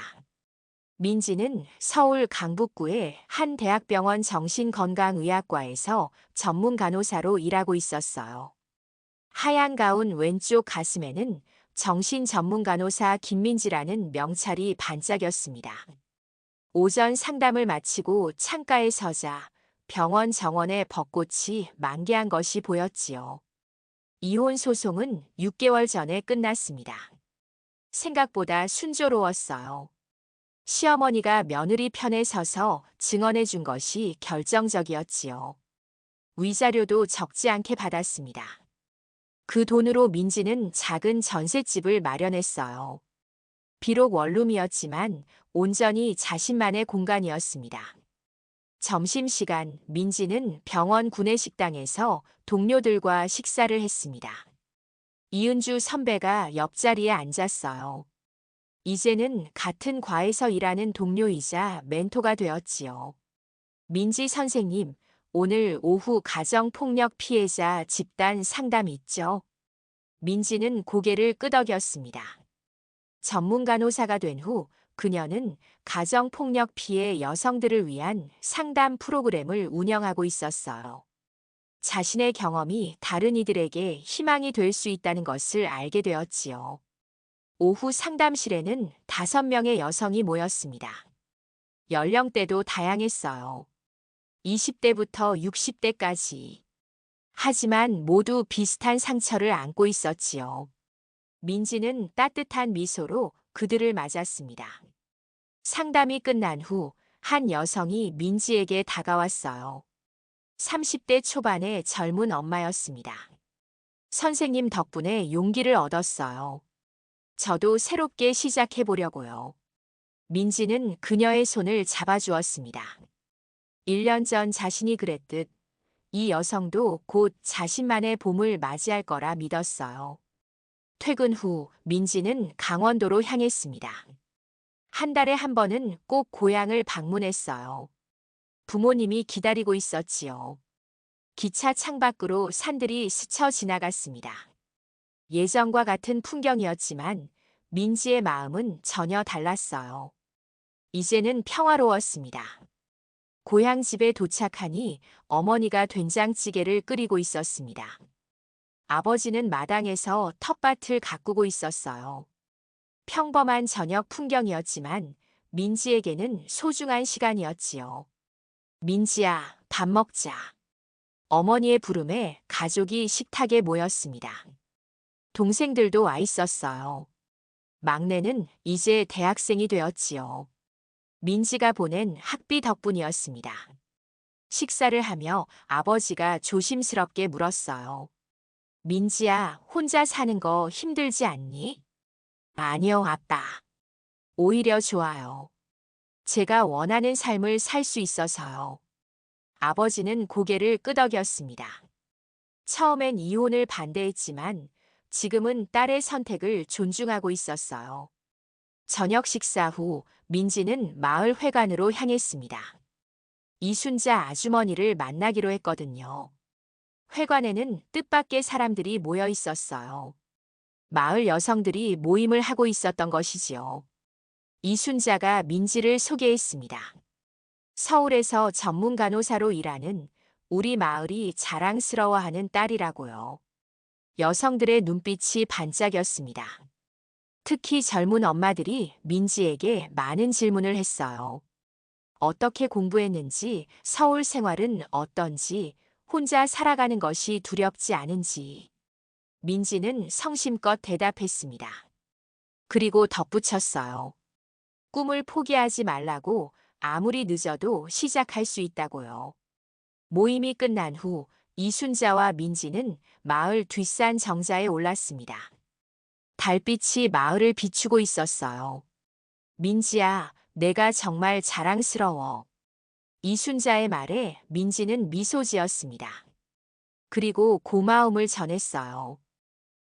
[SPEAKER 1] 민지는 서울 강북구의 한 대학병원 정신건강의학과에서 전문 간호사로 일하고 있었어요. 하얀 가운 왼쪽 가슴에는 정신전문간호사 김민지라는 명찰이 반짝였습니다. 오전 상담을 마치고 창가에 서자 병원 정원의 벚꽃이 만개한 것이 보였지요. 이혼 소송은 6개월 전에 끝났습니다. 생각보다 순조로웠어요. 시어머니가 며느리 편에 서서 증언해 준 것이 결정적이었지요. 위자료도 적지 않게 받았습니다. 그 돈으로 민지는 작은 전셋집을 마련했어요. 비록 원룸이었지만 온전히 자신만의 공간이었습니다. 점심시간 민지는 병원 구내식당에서 동료들과 식사를 했습니다. 이은주 선배가 옆자리에 앉았어요. 이제는 같은 과에서 일하는 동료이자 멘토가 되었지요. 민지 선생님, 오늘 오후 가정폭력 피해자 집단 상담 있죠? 민지는 고개를 끄덕였습니다. 전문 간호사가 된 후 그녀는 가정폭력 피해 여성들을 위한 상담 프로그램을 운영하고 있었어요. 자신의 경험이 다른 이들에게 희망이 될 수 있다는 것을 알게 되었지요. 오후 상담실에는 5명의 여성이 모였습니다. 연령대도 다양했어요. 20대부터 60대까지. 하지만 모두 비슷한 상처를 안고 있었지요. 민지는 따뜻한 미소로 그들을 맞았습니다. 상담이 끝난 후 한 여성이 민지에게 다가왔어요. 30대 초반의 젊은 엄마였습니다. 선생님 덕분에 용기를 얻었어요. 저도 새롭게 시작해 보려고요. 민지는 그녀의 손을 잡아주었습니다. 1년 전 자신이 그랬듯 이 여성도 곧 자신만의 봄을 맞이할 거라 믿었어요. 퇴근 후 민지는 강원도로 향했습니다. 한 달에 한 번은 꼭 고향을 방문했어요. 부모님이 기다리고 있었지요. 기차 창밖으로 산들이 스쳐 지나갔습니다. 예전과 같은 풍경이었지만 민지의 마음은 전혀 달랐어요. 이제는 평화로웠습니다. 고향 집에 도착하니 어머니가 된장찌개를 끓이고 있었습니다. 아버지는 마당에서 텃밭을 가꾸고 있었어요. 평범한 저녁 풍경이었지만 민지에게는 소중한 시간이었지요. 민지야, 밥 먹자. 어머니의 부름에 가족이 식탁에 모였습니다. 동생들도 와 있었어요. 막내는 이제 대학생이 되었지요. 민지가 보낸 학비 덕분이었습니다. 식사를 하며 아버지가 조심스럽게 물었어요. 민지야, 혼자 사는 거 힘들지 않니? 아니요, 아빠. 오히려 좋아요. 제가 원하는 삶을 살 수 있어서요. 아버지는 고개를 끄덕였습니다. 처음엔 이혼을 반대했지만 지금은 딸의 선택을 존중하고 있었어요. 저녁 식사 후 민지는 마을 회관으로 향했습니다. 이순자 아주머니를 만나기로 했거든요. 회관에는 뜻밖의 사람들이 모여 있었어요. 마을 여성들이 모임을 하고 있었던 것이지요. 이순자가 민지를 소개했습니다. 서울에서 전문 간호사로 일하는 우리 마을이 자랑스러워하는 딸이라고요. 여성들의 눈빛이 반짝였습니다. 특히 젊은 엄마들이 민지에게 많은 질문을 했어요. 어떻게 공부했는지, 서울 생활은 어떤지, 혼자 살아가는 것이 두렵지 않은지. 민지는 성심껏 대답했습니다. 그리고 덧붙였어요. 꿈을 포기하지 말라고, 아무리 늦어도 시작할 수 있다고요. 모임이 끝난 후 이순자와 민지는 마을 뒷산 정자에 올랐습니다. 달빛이 마을을 비추고 있었어요. 민지야, 내가 정말 자랑스러워. 이순자의 말에 민지는 미소 지었습니다. 그리고 고마움을 전했어요.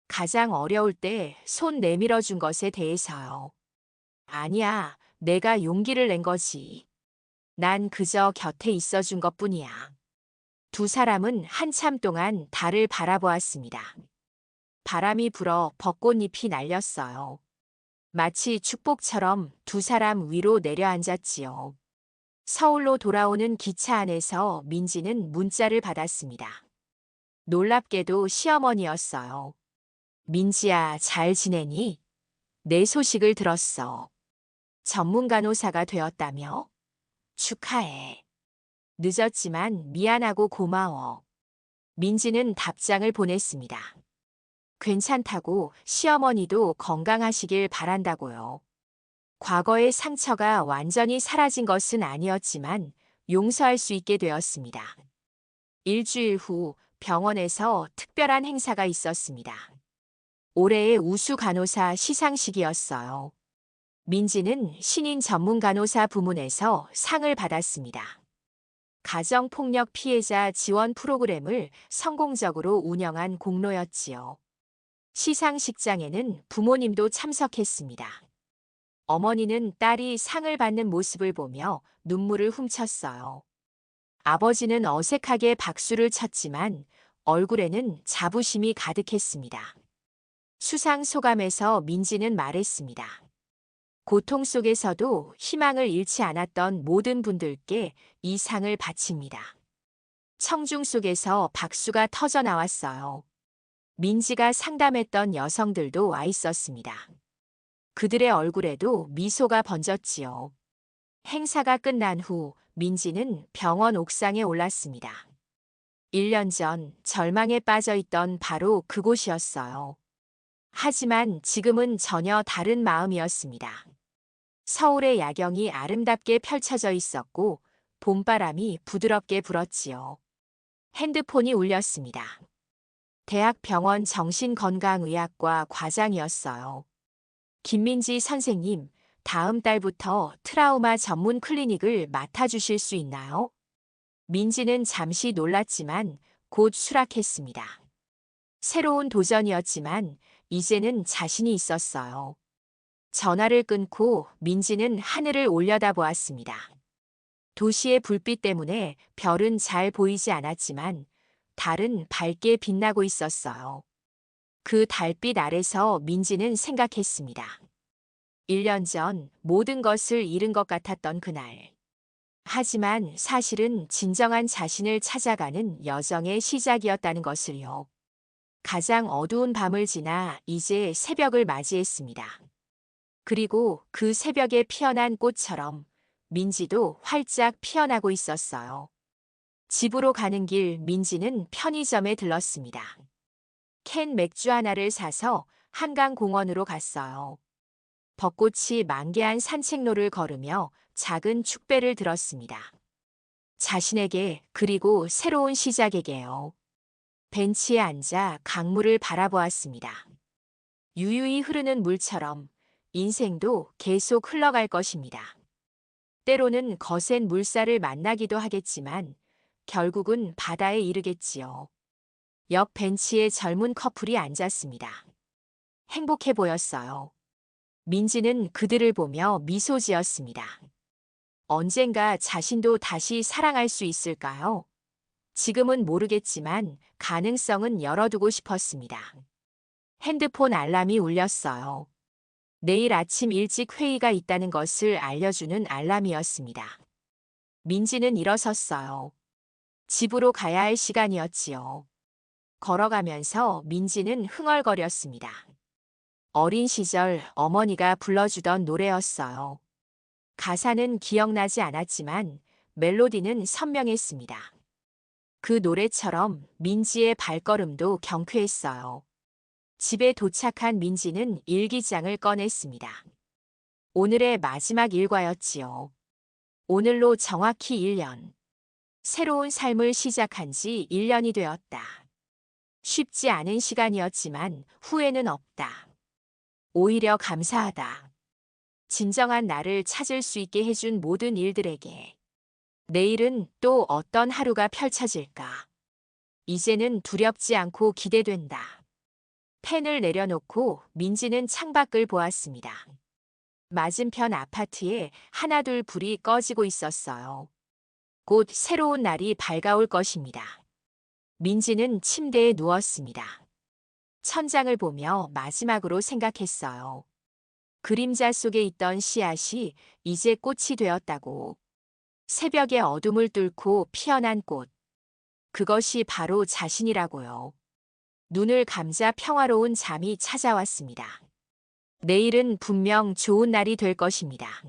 [SPEAKER 1] 가장 어려울 때 손 내밀어 준 것에 대해서요. 아니야, 내가 용기를 낸 거지. 난 그저 곁에 있어 준 것뿐이야. 두 사람은 한참 동안 달을 바라보았습니다. 바람이 불어 벚꽃잎이 날렸어요. 마치 축복처럼 두 사람 위로 내려앉았지요. 서울로 돌아오는 기차 안에서 민지는 문자를 받았습니다. 놀랍게도 시어머니였어요. 민지야, 잘 지내니? 내 소식을 들었어. 전문 간호사가 되었다며? 축하해. 늦었지만 미안하고 고마워. 민지는 답장을 보냈습니다. 괜찮다고, 시어머니도 건강하시길 바란다고요. 과거의 상처가 완전히 사라진 것은 아니었지만 용서할 수 있게 되었습니다. 일주일 후 병원에서 특별한 행사가 있었습니다. 올해의 우수 간호사 시상식이었어요. 민지는 신인 전문 간호사 부문에서 상을 받았습니다. 가정폭력 피해자 지원 프로그램을 성공적으로 운영한 공로였지요. 시상식장에는 부모님도 참석했습니다. 어머니는 딸이 상을 받는 모습을 보며 눈물을 훔쳤어요. 아버지는 어색하게 박수를 쳤지만 얼굴에는 자부심이 가득했습니다. 수상 소감에서 민지는 말했습니다. 고통 속에서도 희망을 잃지 않았던 모든 분들께 이 상을 바칩니다. 청중 속에서 박수가 터져 나왔어요. 민지가 상담했던 여성들도 와 있었습니다. 그들의 얼굴에도 미소가 번졌지요. 행사가 끝난 후 민지는 병원 옥상에 올랐습니다. 1년 전 절망에 빠져 있던 바로 그곳이었어요. 하지만 지금은 전혀 다른 마음이었습니다. 서울의 야경이 아름답게 펼쳐져 있었고 봄바람이 부드럽게 불었지요. 핸드폰이 울렸습니다. 대학병원 정신건강의학과 과장이었어요. 김민지 선생님, 다음 달부터 트라우마 전문 클리닉을 맡아주실 수 있나요? 민지는 잠시 놀랐지만 곧 수락했습니다. 새로운 도전이었지만 이제는 자신이 있었어요. 전화를 끊고 민지는 하늘을 올려다보았습니다. 도시의 불빛 때문에 별은 잘 보이지 않았지만 달은 밝게 빛나고 있었어요. 그 달빛 아래서 민지는 생각했습니다. 1년 전 모든 것을 잃은 것 같았던 그날. 하지만 사실은 진정한 자신을 찾아가는 여정의 시작이었다는 것을요. 가장 어두운 밤을 지나 이제 새벽을 맞이했습니다. 그리고 그 새벽에 피어난 꽃처럼 민지도 활짝 피어나고 있었어요. 집으로 가는 길 민지는 편의점에 들렀습니다. 캔 맥주 하나를 사서 한강공원으로 갔어요. 벚꽃이 만개한 산책로를 걸으며 작은 축배를 들었습니다. 자신에게 그리고 새로운 시작에게요. 벤치에 앉아 강물을 바라보았습니다. 유유히 흐르는 물처럼 인생도 계속 흘러갈 것입니다. 때로는 거센 물살을 만나기도 하겠지만 결국은 바다에 이르겠지요. 옆 벤치에 젊은 커플이 앉았습니다. 행복해 보였어요. 민지는 그들을 보며 미소 지었습니다. 언젠가 자신도 다시 사랑할 수 있을까요? 지금은 모르겠지만 가능성은 열어두고 싶었습니다. 핸드폰 알람이 울렸어요. 내일 아침 일찍 회의가 있다는 것을 알려주는 알람이었습니다. 민지는 일어섰어요. 집으로 가야 할 시간이었지요. 걸어가면서 민지는 흥얼거렸습니다. 어린 시절 어머니가 불러주던 노래였어요. 가사는 기억나지 않았지만 멜로디는 선명했습니다. 그 노래처럼 민지의 발걸음도 경쾌했어요. 집에 도착한 민지는 일기장을 꺼냈습니다. 오늘의 마지막 일과였지요. 오늘로 정확히 1년. 새로운 삶을 시작한 지 1년이 되었다. 쉽지 않은 시간이었지만 후회는 없다. 오히려 감사하다. 진정한 나를 찾을 수 있게 해준 모든 일들에게. 내일은 또 어떤 하루가 펼쳐질까? 이제는 두렵지 않고 기대된다. 펜을 내려놓고 민지는 창밖을 보았습니다. 맞은편 아파트에 하나둘 불이 꺼지고 있었어요. 곧 새로운 날이 밝아올 것입니다. 민지는 침대에 누웠습니다. 천장을 보며 마지막으로 생각했어요. 그림자 속에 있던 씨앗이 이제 꽃이 되었다고. 새벽의 어둠을 뚫고 피어난 꽃. 그것이 바로 자신이라고요. 눈을 감자 평화로운 잠이 찾아왔습니다. 내일은 분명 좋은 날이 될 것입니다.